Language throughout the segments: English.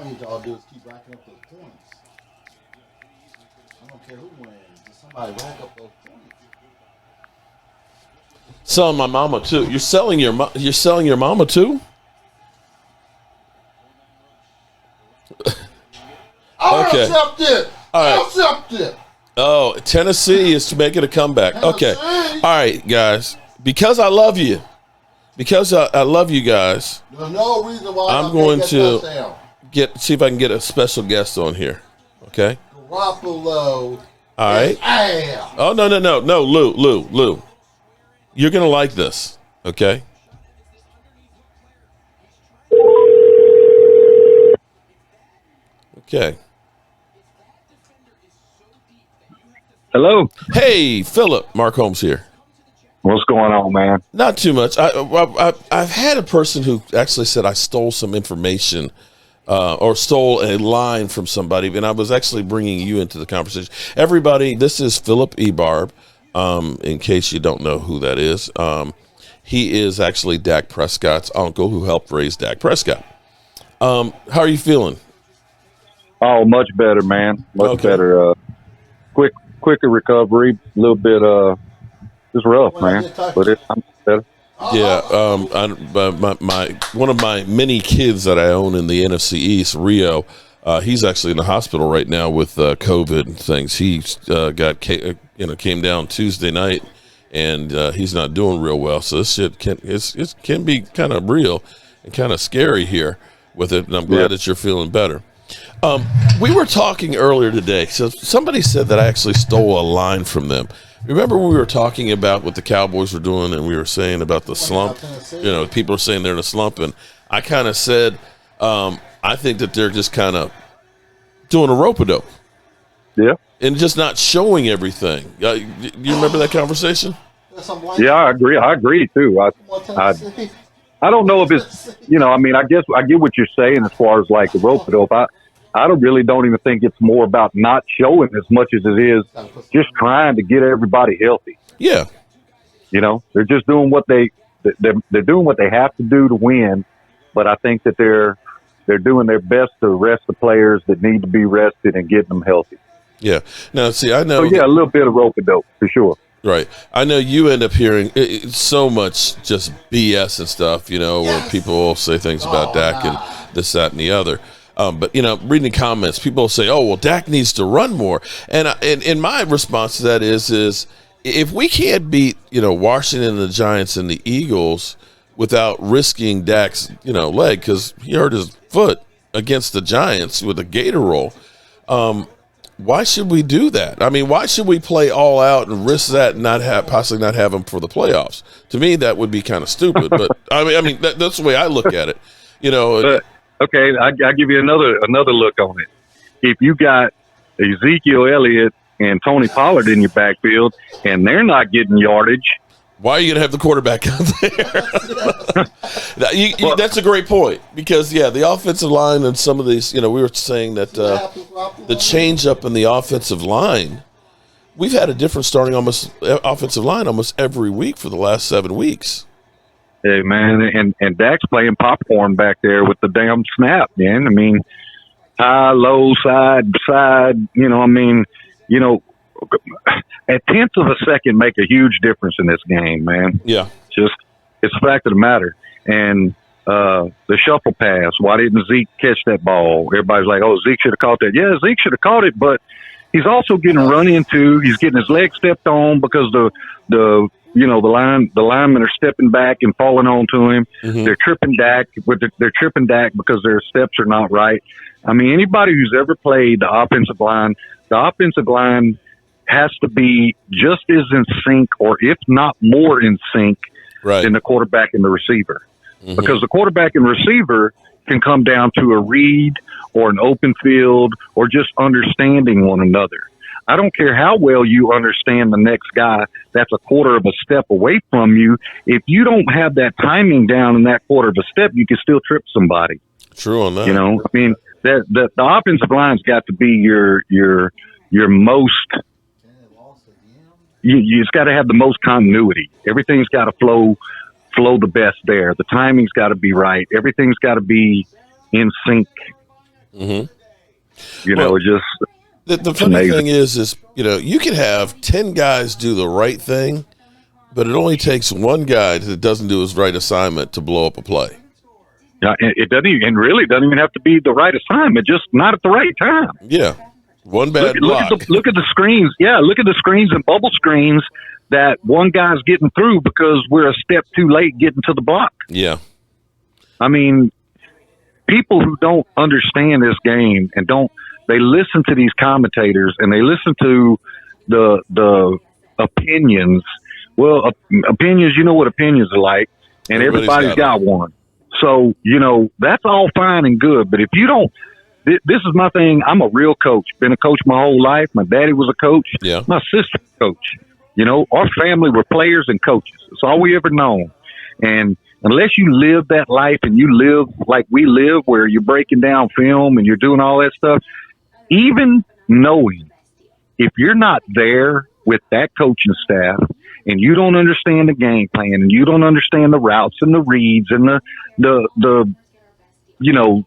All I need y'all to do is keep racking up those points. I don't care who wins. Just somebody rack up those points. Selling my mama too. You're selling your mama too? Okay. Accept it. All right. Accept it. Oh, Tennessee is making a comeback. Okay. All right, guys. Because I love you. Because I love you guys. There's no reason why I'm going to see if I can get a special guest on here. Okay. Garoppolo. All right. Oh no, Lou. You're gonna like this. Okay. Okay. Hello. Hey, Philip. Mark Holmes here. What's going on, man? Not too much. I've had a person who actually said I stole some information or stole a line from somebody, and I was actually bringing you into the conversation. Everybody, this is Philip Ebarb, in case you don't know who that is. He is actually Dak Prescott's uncle who helped raise Dak Prescott. How are you feeling? Oh, much better, man. Much better. Quicker recovery. A little bit. It's rough, man, but I'm better. Yeah. My one of my many kids that I own in the NFC East, Rio. He's actually in the hospital right now with COVID and things. He came down Tuesday night, and he's not doing real well. So this shit can be kind of real and kind of scary here with it. And I'm glad that you're feeling better. We were talking earlier today. So somebody said that I actually stole a line from them. Remember we were talking about what the Cowboys were doing, and we were saying about the slump. People are saying they're in a slump, and I kind of said I think that they're just kind of doing a rope-a-dope. Yeah. And just not showing everything. You remember that conversation? Yeah, I agree. I agree too. I don't know if it's I guess I get what you're saying as far as like the rope-a-dope. I don't even think it's more about not showing as much as it is just trying to get everybody healthy. Yeah. They're just doing what they're doing what they have to do to win, but I think that they're doing their best to rest the players that need to be rested and get them healthy. Yeah. Now, see, I know. So, a little bit of rope-a-dope for sure. Right. I know you end up hearing so much just BS and stuff, where people will say things about Dak and this, that, and the other. But reading the comments, people say, "Oh, well, Dak needs to run more." And my response to that is if we can't beat Washington, the Giants, and the Eagles without risking Dak's leg, because he hurt his foot against the Giants with a gator roll, why should we do that? I mean, why should we play all out and risk that and possibly not have him for the playoffs? To me, that would be kind of stupid. But I mean that's the way I look at it. Okay, I give you another look on it. If you got Ezekiel Elliott and Tony Pollard in your backfield, and they're not getting yardage, why are you going to have the quarterback out there? That's a great point because, the offensive line and some of these, we were saying that the change up in the offensive line, we've had a different starting offensive line almost every week for the last 7 weeks. Hey, man, and Dak's playing popcorn back there with the damn snap, man. I mean, high, low, side, a tenth of a second make a huge difference in this game, man. Yeah. It's a fact of the matter. And the shuffle pass, why didn't Zeke catch that ball? Everybody's like, oh, Zeke should have caught that. Yeah, Zeke should have caught it, but he's also getting run into. He's getting his leg stepped on because the linemen are stepping back and falling onto him. Mm-hmm. They're tripping Dak, because their steps are not right. I mean, anybody who's ever played the offensive line has to be just as in sync, or if not more in sync, than the quarterback and the receiver. Mm-hmm. Because the quarterback and receiver can come down to a read or an open field or just understanding one another. I don't care how well you understand the next guy that's a quarter of a step away from you. If you don't have that timing down in that quarter of a step, you can still trip somebody. True on that. I mean, the offensive line's got to be your most. You just got to have the most continuity. Everything's got to flow the best there. The timing's got to be right. Everything's got to be in sync You know, Well, it just the funny amazing. thing is, you know, you can have 10 guys do the right thing, but it only takes one guy that doesn't do his right assignment to blow up a play. It doesn't even, and really doesn't even have to be the right assignment, just not at the right time. Yeah. One bad Look block. at the screens. Yeah, look at the screens and bubble screens that one guy's getting through because we're a step too late getting to the block. Yeah. I mean, people who don't understand this game and they listen to these commentators and they listen to the opinions. Well, opinions, you know what opinions are like, and everybody's got one. So, you know, that's all fine and good. But if you don't, this is my thing. I'm a real coach. Been a coach my whole life. My daddy was a coach. Yeah. My sister was a coach. You know, our family were players and coaches. It's all we ever known. And unless you live that life and you live like we live, where you're breaking down film and you're doing all that stuff, even knowing if you're not there with that coaching staff and you don't understand the game plan and you don't understand the routes and the reads and the you know,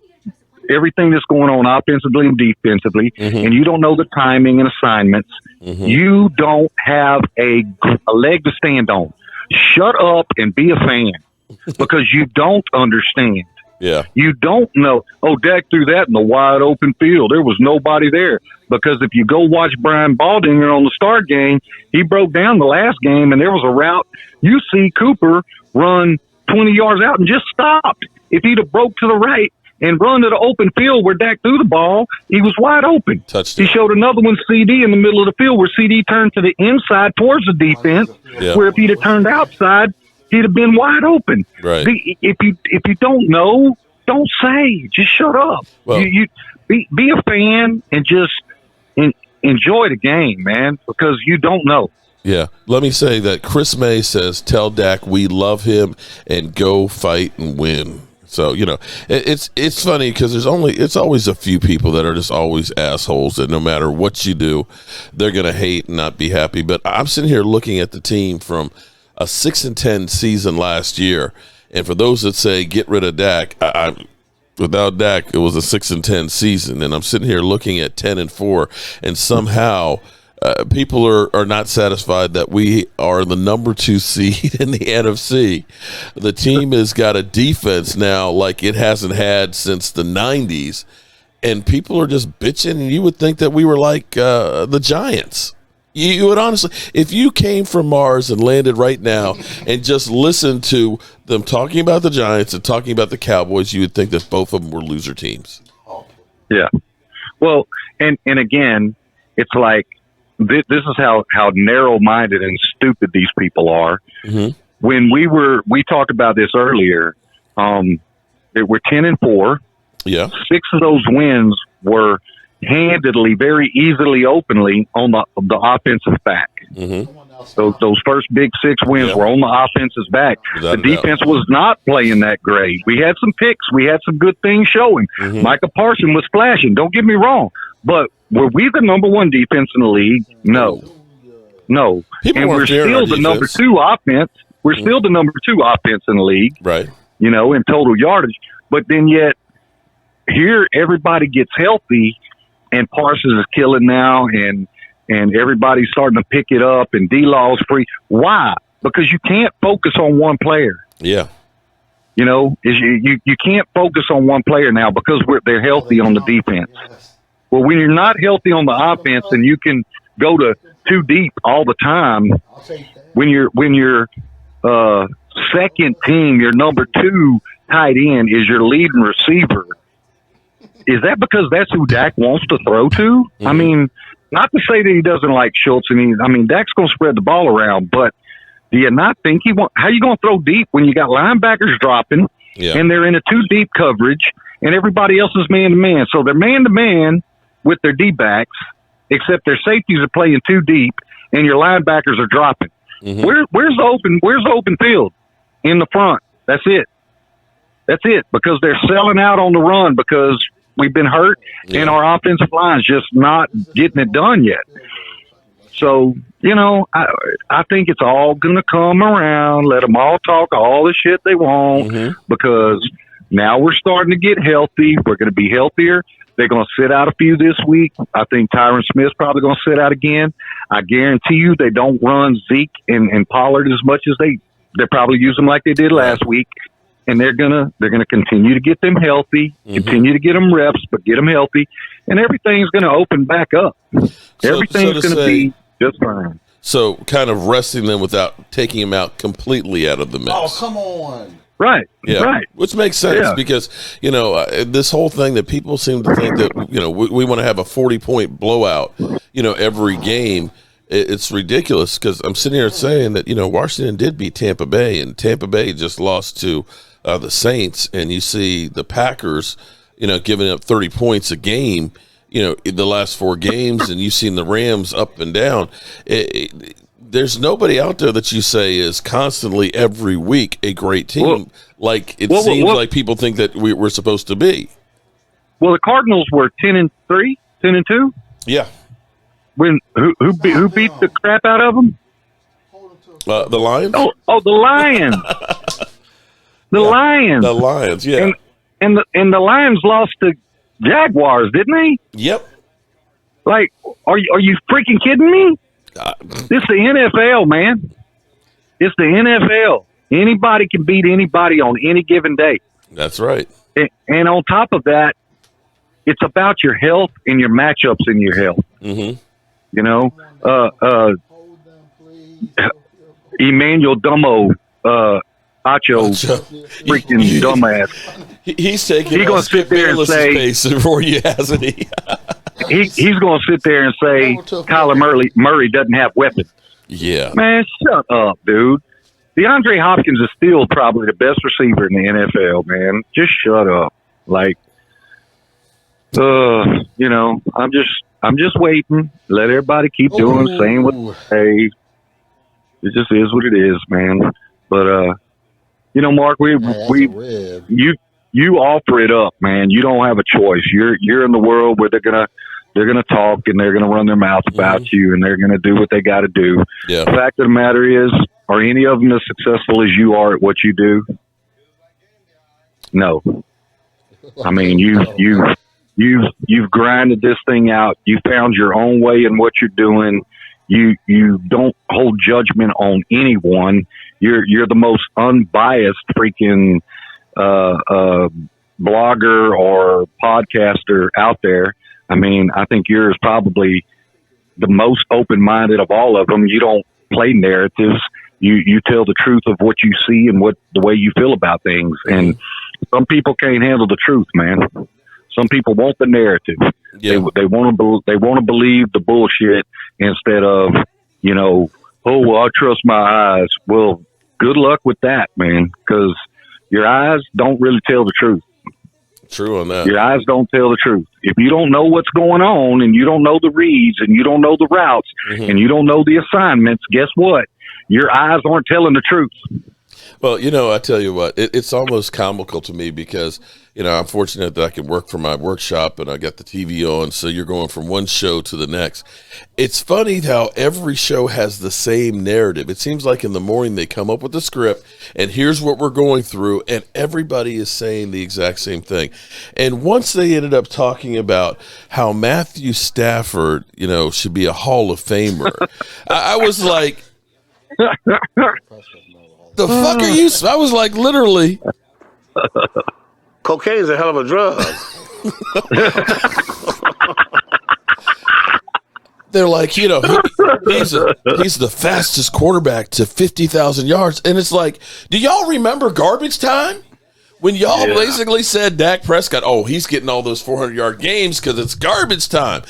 everything that's going on offensively and defensively, and you don't know the timing and assignments, you don't have a leg to stand on. Shut up and be a fan because you don't understand. Yeah. You don't know. Oh, Dak threw that in the wide open field. There was nobody there. Because if you go watch Brian Baldinger on the Star game, he broke down the last game, and there was a route. You see Cooper run 20 yards out and just stopped. If he'd have broke to the right and run to the open field where Dak threw the ball, he was wide open. Touchdown. He showed another one, CD, in the middle of the field where CD turned to the inside towards the defense, where if he'd have turned outside, he'd have been wide open. Right. If you don't know, don't say. Just shut up. Well, you be a fan and just enjoy the game, man, because you don't know. Yeah. Let me say that Chris May says, tell Dak we love him and go fight and win. So, you know, it's funny because it's always a few people that are just always assholes that no matter what you do, they're going to hate and not be happy. But I'm sitting here looking at the team from a 6-10 season last year. And for those that say get rid of Dak, without Dak, it was a 6-10 season. And I'm sitting here looking at 10-4, and somehow people are not satisfied that we are the number 2 seed in the NFC. The team has got a defense now like it hasn't had since the 90s, and people are just bitching. And you would think that we were like the Giants. You would honestly, if you came from Mars and landed right now and just listened to them talking about the Giants and talking about the Cowboys, you would think that both of them were loser teams. Yeah. Well, and again, it's like this is how narrow-minded and stupid these people are. When we talked about this earlier, we're 10-4. Yeah. 6 of those wins were handedly, very easily, openly on the offensive back. Those first big 6 wins were on the offensive back. The defense was not playing that great. We had some picks. We had some good things showing. Micah Parsons was flashing. Don't get me wrong. But were we the number 1 defense in the league? No. And we're still the number 2 offense. We're still the number 2 offense in the league. Right. You know, in total yardage. But then yet, here everybody gets healthy, and Parsons is killing now, and everybody's starting to pick it up, and D-Law's free. Why? Because you can't focus on one player. Yeah. You know, you can't focus on one player now because they're healthy on the defense. Well, when you're not healthy on the offense and you can go to 2 deep all the time, when your second team, your number 2 tight end is your leading receiver, is that because that's who Dak wants to throw to? I mean, not to say that he doesn't like Schultz, and Dak's going to spread the ball around, but do you not think how you going to throw deep when you got linebackers dropping and they're in a 2 deep coverage and everybody else is man-to-man? So they're man-to-man with their D-backs, except their safeties are playing 2 deep and your linebackers are dropping. Where's the open field? In the front. That's it. Because they're selling out on the run because we've been hurt and our offensive line's just not getting it done yet. So, you know, I think it's all going to come around. Let them all talk all the shit they want because Now we're starting to get healthy. We're going to be healthier. They're going to sit out a few this week. I think Tyron Smith's probably going to sit out again. I guarantee you they don't run Zeke and Pollard as much as they probably use them like they did last week. And they're gonna continue to get them healthy, continue to get them reps, but get them healthy, and everything's going to open back up. Everything's going to be just fine. So kind of resting them without taking them out completely out of the mix. Oh, come on. Right. Yeah. Right. Which makes sense because, this whole thing that people seem to think that, we want to have a 40-point blowout, every game. It's ridiculous because I'm sitting here saying that, Washington did beat Tampa Bay, and Tampa Bay just lost to the Saints, and you see the Packers, giving up 30 points a game, in the last 4 games, and you've seen the Rams up and down. There's nobody out there that you say is constantly every week a great team, seems like people think that we're supposed to be. Well, the Cardinals were 10-3, 10-2. Yeah. When who beat the crap out of them? The Lions. Oh, the Lions. Lions. The Lions. Yeah. And the Lions lost to Jaguars, didn't they? Yep. Like, are you freaking kidding me? This is the NFL, man. It's the NFL. Anybody can beat anybody on any given day. That's right. And on top of that, it's about your health and your matchups in your health. Mm-hmm. Emmanuel Dumbo, Acho, freaking dumbass. He's taking. He's going to sit there and say, "For you, hasn't he?" He's going to sit there and say, "Kyler Murray doesn't have weapons." Yeah, man, shut up, dude. DeAndre Hopkins is still probably the best receiver in the NFL, man. Just shut up. Like, I'm just waiting. Let everybody keep saying what they say. It just is what it is, man. But Mark, you offer it up, man. You don't have a choice. You're in the world where they're gonna talk and they're gonna run their mouth about you and they're gonna do what they got to do. Yeah. The fact of the matter is, are any of them as successful as you are at what you do? No. I mean, you've grinded this thing out. You found your own way in what you're doing. You don't hold judgment on anyone. You're the most unbiased freaking blogger or podcaster out there. I mean, I think you're probably the most open-minded of all of them. You don't play narratives. You tell the truth of what you see and the way you feel about things. And some people can't handle the truth, man. Some people want the narrative. Yeah. They want to believe the bullshit instead of, I trust my eyes. Well, good luck with that, man, because your eyes don't really tell the truth. True on that. Your eyes don't tell the truth. If you don't know what's going on and you don't know the reads and you don't know the routes and you don't know the assignments, guess what? Your eyes aren't telling the truth. Well, I tell you what, it's almost comical to me because, I'm fortunate that I can work from my workshop and I got the TV on. So you're going from one show to the next. It's funny how every show has the same narrative. It seems like in the morning they come up with the script and here's what we're going through. And everybody is saying the exact same thing. And once they ended up talking about how Matthew Stafford, should be a Hall of Famer, I was like, the fuck are you? I was like, literally. Cocaine is a hell of a drug. They're like, he's the fastest quarterback to 50,000 yards. And it's like, do y'all remember garbage time? When y'all basically said Dak Prescott, he's getting all those 400-yard games because it's garbage time.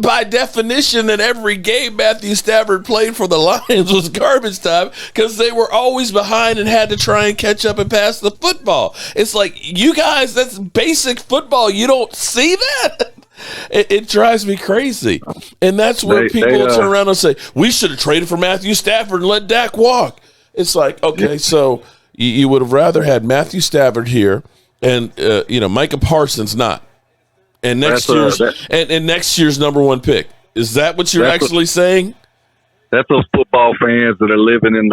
By definition, in every game Matthew Stafford played for the Lions was garbage time because they were always behind and had to try and catch up and pass the football. It's like, you guys, that's basic football. You don't see that? It drives me crazy. And that's where people turn around and say, we should have traded for Matthew Stafford and let Dak walk. It's like, okay, so you would have rather had Matthew Stafford here and, Micah Parsons not. And next year's number one pick. Is that what you're actually saying? That's those football fans that are living in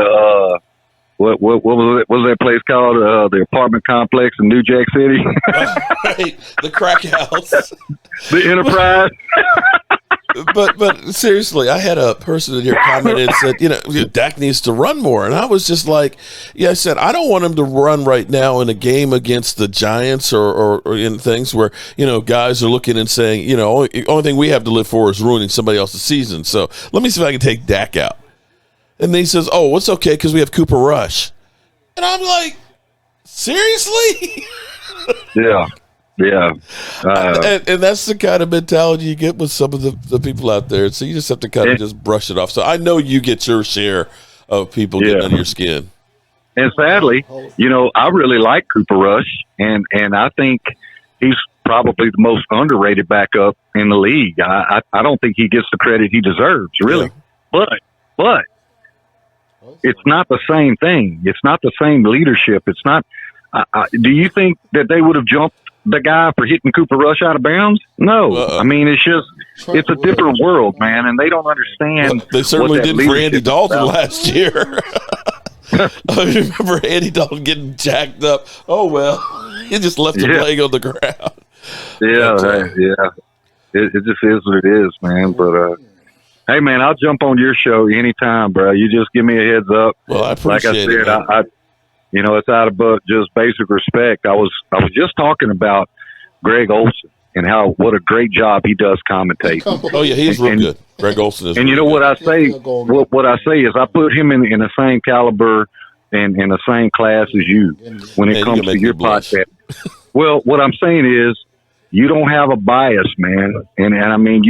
what was it? What was that place called? The apartment complex in New Jack City, Right, the crack house. the Enterprise. But seriously, I had a person in here comment and said, Dak needs to run more, and I was just like, yeah, I said I don't want him to run right now in a game against the Giants or in things where guys are looking and saying, only thing we have to live for is ruining somebody else's season. So let me see if I can take Dak out. And then he says, oh, it's okay because we have Cooper Rush, and I'm like, seriously? Yeah. Yeah. And that's the kind of mentality you get with some of the people out there. So you just have to kind of just brush it off. So I know you get your share of people getting under your skin. And sadly, I really like Cooper Rush, and I think he's probably the most underrated backup in the league. I don't think he gets the credit he deserves, really. Yeah. But it's not the same thing. It's not the same leadership. It's not. Do you think that they would have jumped the guy for hitting Cooper Rush out of bounds? No. I mean, it's a different world, man, and they don't understand. Well, they certainly didn't for Andy Dalton last year. I remember Andy Dalton getting jacked up. Oh, well, he just left him laying on the ground. Yeah. It just is what it is, man. But, hey, man, I'll jump on your show anytime, bro. You just give me a heads up. Well, I appreciate it. Like I said, it's out of just basic respect. I was just talking about Greg Olson and what a great job he does commentate. Oh yeah, he's real good. Greg Olson is. And you know what I say? What I say is I put him in the same caliber and in the same class as you when it comes to your podcast. Well, what I'm saying is you don't have a bias, man. And I mean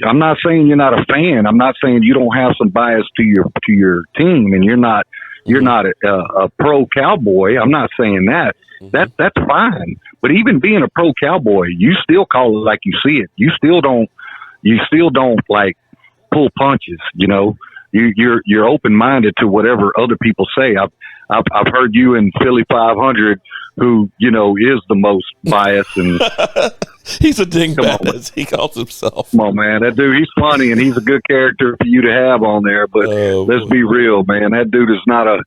I'm not saying you're not a fan. I'm not saying you don't have some bias to your team and you're not a pro Cowboy. I'm not saying that. That's fine. But even being a pro Cowboy, you still call it like you see it. You still don't like pull punches. You're open minded to whatever other people say. I've heard you in Philly 500, who is the most biased and. He's a dingbat, as he calls himself. Come on, man. That dude, he's funny, and he's a good character for you to have on there. But let's be real, man. That dude is not a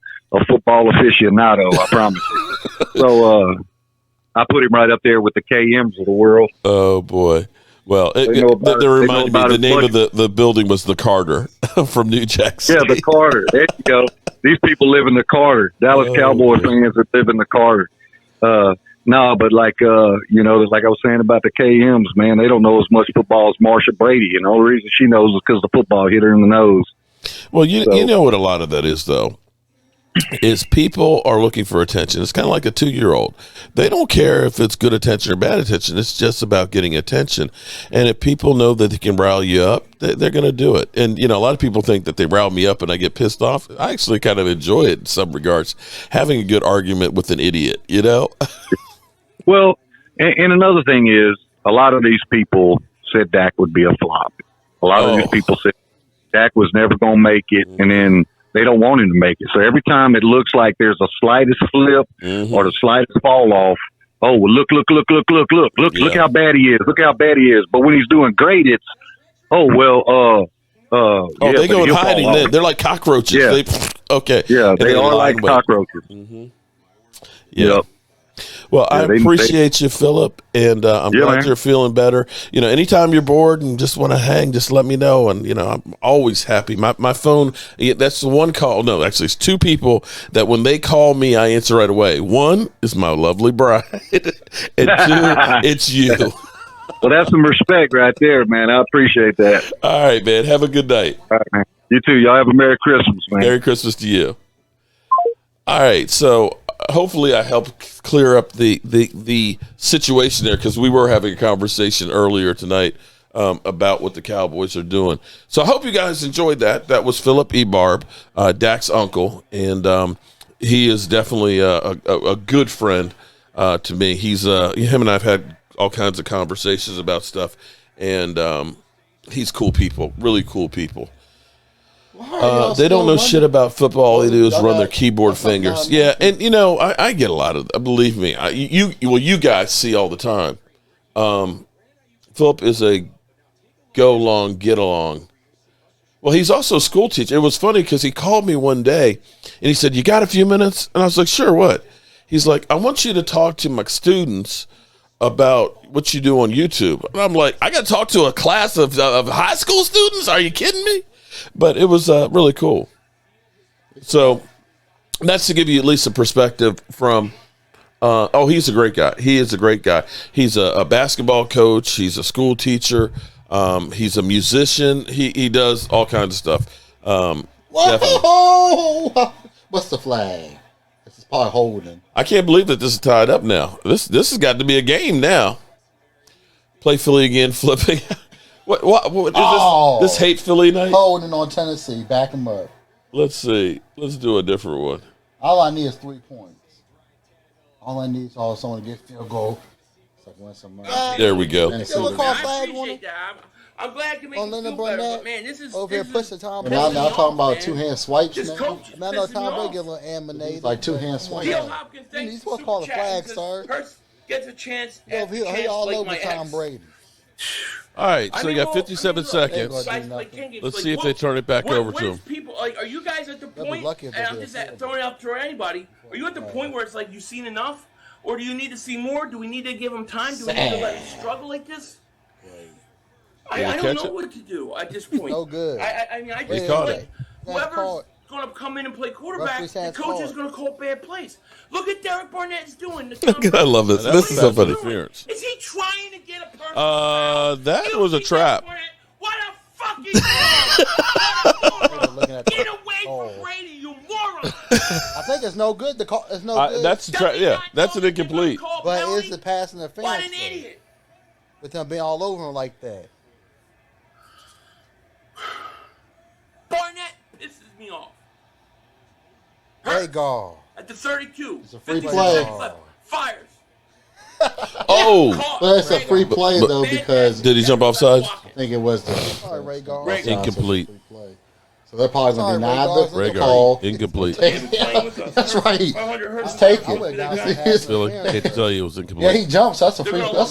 football aficionado, I promise you. So I put him right up there with the KMs of the world. Oh, boy. Well, that reminded me, the name of the building was the Carter from New Jack City. Yeah, the Carter. There you go. These people live in the Carter. Dallas Cowboy fans that live in the Carter. No, but like I was saying about the KMs, man, they don't know as much football as Marsha Brady, and the only reason she knows is because the football hit her in the nose. Well, you know what a lot of that is, though, is people are looking for attention. It's kind of like a 2-year-old. They don't care if it's good attention or bad attention. It's just about getting attention. And if people know that they can rile you up, they're going to do it. And, a lot of people think that they rile me up and I get pissed off. I actually kind of enjoy it in some regards, having a good argument with an idiot, Well, and another thing is, a lot of these people said Dak would be a flop. A lot of these people said Dak was never going to make it, and then they don't want him to make it. So every time it looks like there's a slightest flip or the slightest fall off, oh, well, look how bad he is. Look how bad he is. But when he's doing great, it's, they go in hiding then. They're like cockroaches. Yeah. Okay. Yeah, they are like cockroaches. Mm-hmm. Yeah. Yep. Well, I appreciate you, Philip, and I'm glad you're feeling better. Anytime you're bored and just want to hang, just let me know. And, I'm always happy. My phone, that's the one call. No, actually, it's 2 people that when they call me, I answer right away. One is my lovely bride, and 2, it's you. Well, that's some respect right there, man. I appreciate that. All right, man. Have a good night. All right, man. You too. Y'all have a Merry Christmas, man. Merry Christmas to you. All right, so hopefully I helped clear up the situation there, because we were having a conversation earlier tonight about what the Cowboys are doing. So I hope you guys enjoyed that. That was Philip Ebarb, Dak's uncle, and he is definitely a good friend to me. He's him and I've had all kinds of conversations about stuff, and he's cool people, really cool people. They don't know shit about football. All they do is run their keyboard fingers. Yeah, and I get a lot of. Believe me, you guys see all the time. Philip is a go along, get along Well, he's also a school teacher. It was funny because he called me one day and he said, "You got a few minutes?" And I was like, "Sure, what?" He's like, "I want you to talk to my students about what you do on YouTube." And I'm like, "I got to talk to a class of high school students? Are you kidding me?" But it was really cool. So that's to give you at least a perspective from, he's a great guy. He is a great guy. He's a basketball coach. He's a school teacher. He's a musician. He does all kinds of stuff. Whoa! What's the flag? This is probably holding. I can't believe that this is tied up now. This has got to be a game now. Play Philly again, flipping. What is this hate Philly night? Holding on Tennessee. Back him up. Let's see. Let's do a different one. All I need is 3 points. All I need is someone to get field goal. It's like win some money. There we go. I appreciate that. I'm glad I can make you feel better, but man, this is over here pushing Tom And Brady. now talking about 2-hand swipes Just now. coach. I know Tom Brady get a little animated. Like 2-hand swipes. Theo Hopkins, thanks He's for supposed to call the super chat. flag, Says sir. Hurts gets a chance. He all like over my Tom ex. Brady. All right, so you got 57 seconds. Let's see if they turn it back over to him. People, like, are you guys at the They'll be point? lucky if they And I'm do just it. throwing it out to anybody. Are you at the point where it's like you've seen enough, or do you need to see more? Do we need to give him time? Do we need to let him struggle like this? I catch don't know it? what to do at this point. No good. I mean, I He just caught like it. whoever's Call it. going to come in and play quarterback, Referee's the hands coach is call it. going to call bad plays. Look at Derek Barnett's doing. I love this. This is so funny. Is he trying to get a person? That was a trap. What a fucking Looking at Get the- away from Brady, you moron! I think it's no good. The call, it's no good. That's a trap. Yeah, that's an incomplete. but it's the pass interference. What an though, idiot! with them being all over him like that. Barnett pisses me off. Great goal. At the 32. It's a free 56 play. seconds left. Fires. Oh, Caught. But it's a free But- play, though, because did he jump off sides? I think it was the Sorry, Ray Gall. Ray Gall. Incomplete. Free play. So they're probably going to Sorry, deny Ray the Gall. call. Incomplete. That's right. 500 hertz. Just take I would have it. pass Philly, interference. hate to tell you, it was Yeah, incomplete. he jumps. That's a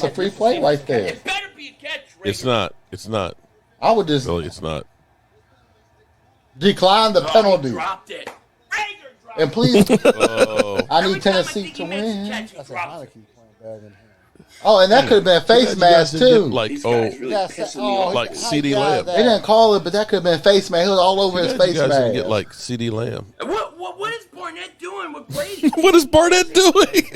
free play right there. It better be a catch, Ray. It's not. It's not. I would just Philly, it's not. decline the Oh, penalty. he dropped it. Rager dropped And please, Oh, I Every need time Tennessee think to he makes a win. catch, he That's a drops it. Heineke playing bad in here. Oh, and that could have been a face mask, too. Like, These oh, guys really Yes, pissing me oh, off. like how CD you got Lamb. that? They didn't call it, but that could have been face mask. He was all over his you face guys didn't mask. get like CD Lamb. What is Barnett doing with Brady? What is Barnett doing?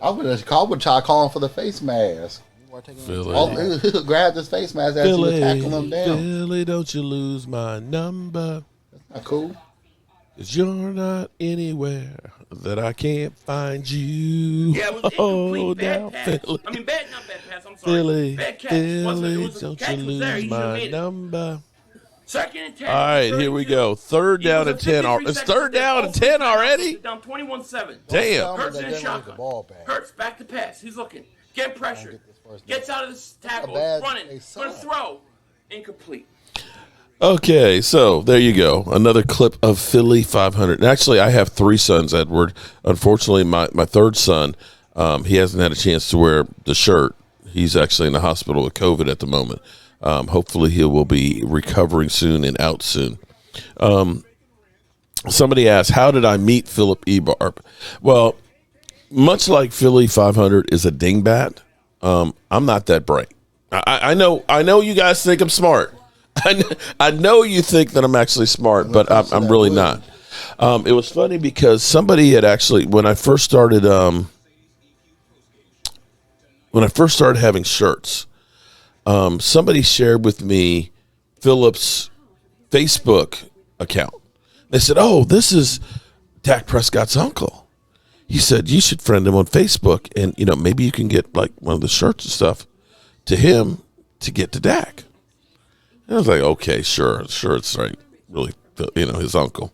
I would try calling for the face mask. You weren't taking Philly. it. He grabbed his face mask as he was tackling him down. Philly, don't you lose my number. Not cool. 'Cause you're not anywhere that I can't find you. Yeah, it was Oh, incomplete. Bad now, pass. Philly. I mean, not bad pass. I'm sorry. Philly, Bad catch. It Philly, was a don't catch you was there. lose He should have my made it. number. Second and 10. All right, here we go. Third down and 10. It's third down and 10 already? Down 21-7. Damn. Hurts They in a didn't make the shotgun. ball back. Hurts back to pass. He's looking. Get pressured. Get this first Gets out of this tackle. bad- Running. they Going to suck. throw. Incomplete. Okay, so there you go. Another clip of Philly 500. And actually, I have 3 sons, Edward. Unfortunately, my third son, he hasn't had a chance to wear the shirt. He's actually in the hospital with COVID at the moment. Hopefully, he will be recovering soon and out soon. Somebody asked, how did I meet Philip Ebarb? Well, much like Philly 500 is a dingbat, I'm not that bright. I know you guys think I'm smart. I know you think that I'm actually smart, but I'm really not. It was funny because somebody had actually, when I first started having shirts, somebody shared with me Philip's Facebook account. They said, "Oh, this is Dak Prescott's uncle." He said, "You should friend him on Facebook, and maybe you can get like one of the shirts and stuff to him to get to Dak." And I was like, "Okay, sure, it's right, really, his uncle."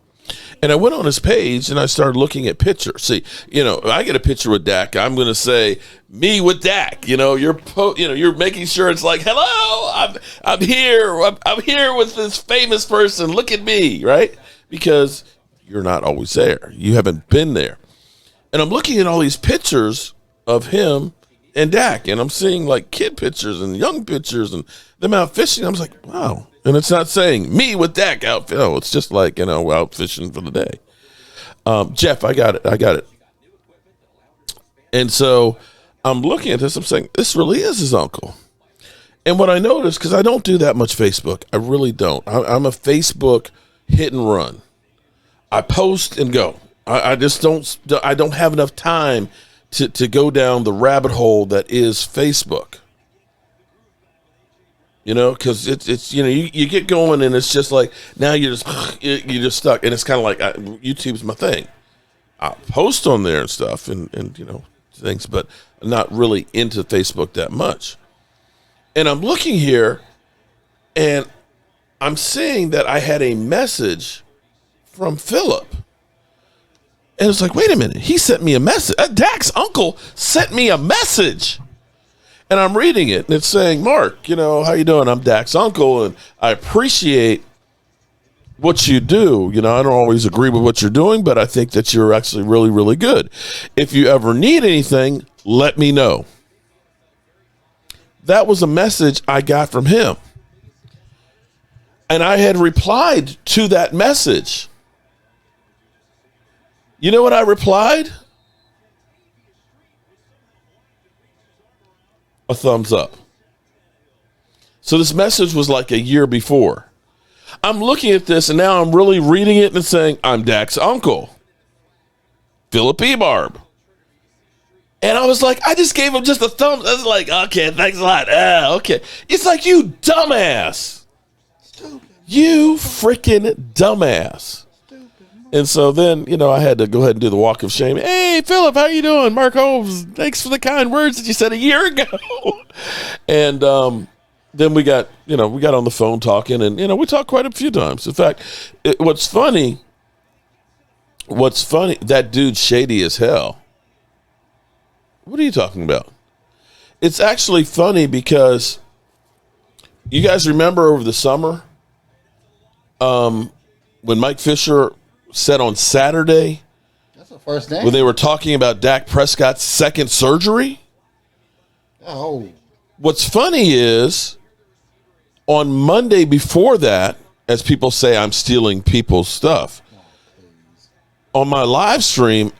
And I went on his page and I started looking at pictures. See, I get a picture with Dak. I'm going to say me with Dak. You're making sure it's like, "Hello, I'm here. I'm here with this famous person. Look at me," right? Because you're not always there. You haven't been there. And I'm looking at all these pictures of him and Dak, and I'm seeing like kid pictures and young pictures and them out fishing. I was like, wow. And it's not saying me with Dak out. Oh, it's just like, out fishing for the day. Jeff, I got it. And so I'm looking at this. I'm saying, this really is his uncle. And what I noticed, because I don't do that much Facebook. I really don't. I'm a Facebook hit and run. I post and go. I just don't have enough time to go down the rabbit hole that is Facebook. Because it's you get going and it's just like now you're just stuck, and it's kind of like YouTube's my thing. I post on there and stuff and things, but I'm not really into Facebook that much. And I'm looking here, and I'm seeing that I had a message from Philip. And it's like, wait a minute, he sent me a message. Dak's uncle sent me a message. And I'm reading it, and it's saying, Mark, how you doing? I'm Dak's uncle, and I appreciate what you do. I don't always agree with what you're doing, but I think that you're actually really, really good. If you ever need anything, let me know. That was a message I got from him. And I had replied to that message. You know what I replied? A thumbs up. So this message was like a year before. I'm looking at this, and now I'm really reading it and saying, I'm Dak's uncle, Philip Ebarb. And I was like, I just gave him just a thumbs. I was like, okay, thanks a lot. Okay. It's like, you dumbass. You freaking dumbass. And so then, I had to go ahead and do the walk of shame. Hey, Philip, how you doing? Mark Holmes, thanks for the kind words that you said a year ago. And then we got on the phone talking, and, we talked quite a few times. In fact, what's funny, that dude's shady as hell. What are you talking about? It's actually funny because you guys remember over the summer when Mike Fisher said on Saturday, that's the first day, when they were talking about Dak Prescott's second surgery? Oh. What's funny is on Monday before that, as people say I'm stealing people's stuff, on my live stream,